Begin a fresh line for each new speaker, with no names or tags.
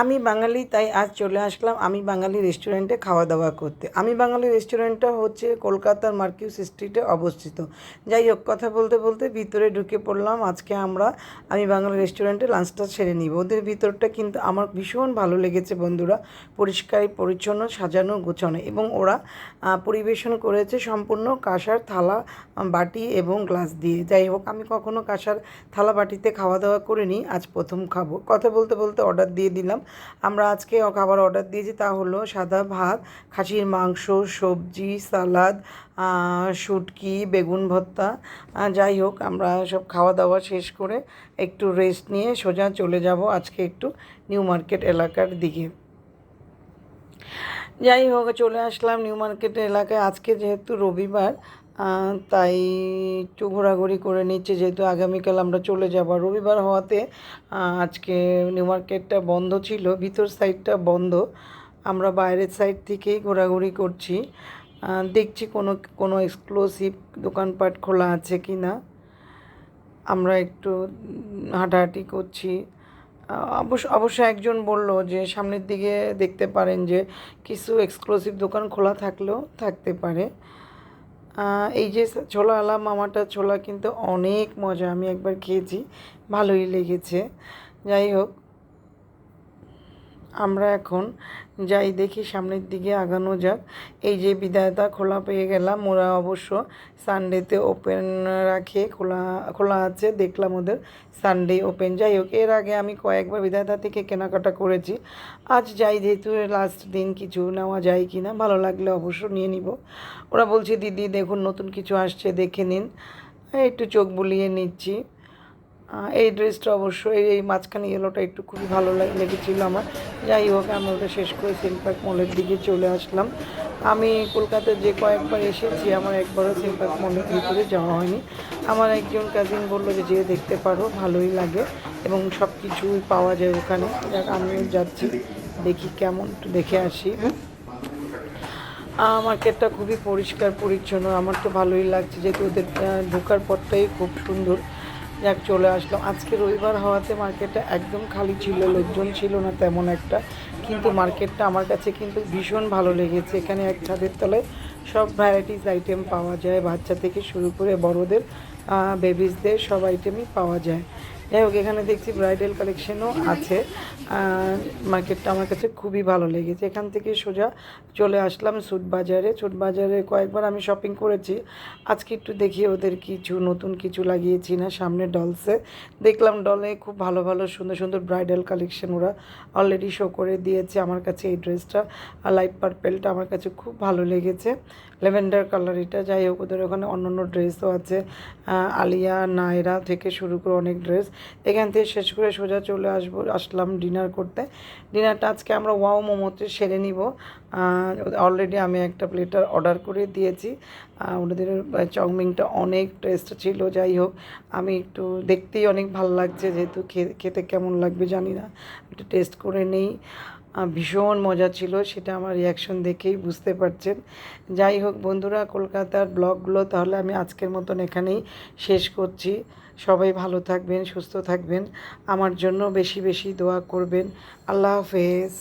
আমি বাঙালি, তাই আজ চলে আসলাম আমি বাঙালি রেস্টুরেন্টে খাওয়া দাওয়া করতে। আমি বাঙালি রেস্টুরেন্টটা হচ্ছে কলকাতার মার্কিউস স্ট্রিটে অবস্থিত। যাই হোক, কথা বলতে বলতে ভিতরে ঢুকে পড়লাম। আজকে আমরা আমি বাঙালি রেস্টুরেন্টে লাঞ্চটা সেরে নিব। ওদের ভিতরটা কিন্তু আমার ভীষণ ভালো লেগেছে বন্ধুরা। পরিষ্কার পরিচ্ছন্ন, সাজানো গোছানো, এবং ওরা পরিবেশন করেছে সম্পূর্ণ কাঁসার থালা, বাটি এবং গ্লাস দিয়ে। যাই হোক, আমি কখনো কাঁসার থালা বাটিতে খাওয়া দাওয়া করিনি, আজ প্রথম খাবো। কথা বলতে বলতে অর্ডার দিয়ে দিলাম। আমরা আজকে খাবার অর্ডার দিয়েছি, তা হলো সাদা ভাত, খাসির মাংস, সবজি, সালাদ, শুটকি, বেগুন ভর্তা। যাই হোক, আমরা সব খাওয়া দাওয়া শেষ করে একটু রেস্ট নিয়ে সোজা চলে যাব আজকে একটু নিউ মার্কেট এলাকার দিকে। যাই হোক, চলে আসলাম নিউ মার্কেট এলাকায়। আজকে যেহেতু রবিবার, তাই একটু ঘোরাঘুরি করে নিচ্ছে, যেহেতু আগামীকাল আমরা চলে যাব। রবিবার হওয়াতে আজকে নিউ মার্কেটটা বন্ধ ছিল, ভিতর সাইডটা বন্ধ। আমরা বাইরের সাইড থেকেই ঘোরাঘুরি করছি, দেখছি কোনো কোনো এক্সক্লুসিভ দোকানপাট খোলা আছে কি না। আমরা একটু হাঁটাহাঁটি করছি। অবশ্য একজন বলল যে সামনের দিকে দেখতে পারেন যে কিছু এক্সক্লুসিভ দোকান খোলা থাকলেও থাকতে পারে। এই যে ছোলা আলা মামাটা ছোলা কিন্তু অনেক মজা, আমি একবার খেয়েছি, ভালোই লেগেছে। যাই হোক, আমরা এখন যাই, দেখি সামনের দিকে আগানো যাক। এই যে বিধাতা খোলা পেয়ে গেলাম, ওরা অবশ্য সানডেতে ওপেন রাখে, খোলা খোলা আছে, দেখলাম ওদের সানডে ওপেন। যাই হোক, এর আগে আমি কয়েকবার বিধাতা থেকে কেনাকাটা করেছি। আজ যাই, যেহেতু লাস্ট দিন, কিছু নেওয়া যায় কি না, ভালো লাগলে অবশ্য নিয়ে নিব। ওরা বলছে দিদি দেখুন নতুন কিছু আসছে, দেখে নিন। একটু চোখ বুলিয়ে নিচ্ছি। এই ড্রেসটা অবশ্যই, এই মাঝখানে ইয়েলোটা একটু খুবই ভালো লেগেছিলো আমার। যাই হোক, আমি ওটা শেষ করে সিলপার্ক মলের দিকে চলে আসলাম। আমি কলকাতায় যে কয়েকবার এসেছি, আমার একবারও সিলপার্ক মলের ভিতরে যাওয়া হয়নি। আমার একজন কাজিন বললো যে যেয়ে দেখতে পারো, ভালোই লাগে এবং সব কিছুই পাওয়া যায় ওখানে। যাক, আমিও যাচ্ছি, দেখি কেমন, একটু দেখে আসি। মার্কেটটা খুবই পরিষ্কার পরিচ্ছন্ন, আমার তো ভালোই লাগছে, যেহেতু ওদের ঢোকার পথটাই খুব সুন্দর। যাক, চলে আসলাম। আজকে রবিবার হওয়াতে মার্কেটটা একদম খালি ছিল, লোকজন ছিল না তেমন একটা, কিন্তু মার্কেটটা আমার কাছে কিন্তু ভীষণ ভালো লেগেছে। এখানে এক ছাদের তলায় সব ভ্যারাইটিস আইটেম পাওয়া যায়, বাচ্চা থেকে শুরু করে বড়োদের, বেবিসদের সব আইটেমই পাওয়া যায়। যাই হোক, এখানে দেখছি ব্রাইডাল কালেকশনও আছে। মার্কেটটা আমার কাছে খুবই ভালো লেগেছে। এখান থেকে সোজা চলে আসলাম স্যুট বাজারে। স্যুট বাজারে কয়েকবার আমি শপিং করেছি, আজকে একটু দেখি ওদের কিছু নতুন কিছু লাগিয়েছি না সামনে ডলসে। দেখলাম ডলে খুব ভালো ভালো সুন্দর সুন্দর ব্রাইডাল কালেকশন ওরা অলরেডি শো করে দিয়েছে। আমার কাছে এই ড্রেসটা আর লাইট পার্পেলটা আমার কাছে খুব ভালো লেগেছে, ল্যাভেন্ডার কালার এটা। যাই হোক, ওদের ওখানে অন্য অন্য ড্রেসও আছে, আলিয়া নায়রা থেকে শুরু করে অনেক ড্রেস। এখান থেকে শেষ করে সোজা চলে আসলাম ডিনার করতে। ডিনারটা আজকে আমরা ওয়াও মোমোতে সেরে নিব। অলরেডি আমি একটা প্লেটার অর্ডার করে দিয়েছি। ওদের চাউমিনটা অনেক টেস্ট ছিল। যাই হোক, আমি একটু দেখতেই অনেক ভালো লাগছে, যেহেতু খেতে কেমন লাগবে জানি না, একটু টেস্ট করে নেই। ভীষণ মজা ছিল, সেটা আমার রিয়াকশন দেখেই বুঝতে পারছেন। যাই হোক বন্ধুরা, কলকাতার ব্লগগুলো তাহলে আমি আজকের মতন এখানেই শেষ করছি। সবাই ভালো থাকবেন, সুস্থ থাকবেন, আমার জন্য বেশি বেশি দোয়া করবেন। আল্লাহ হাফেজ।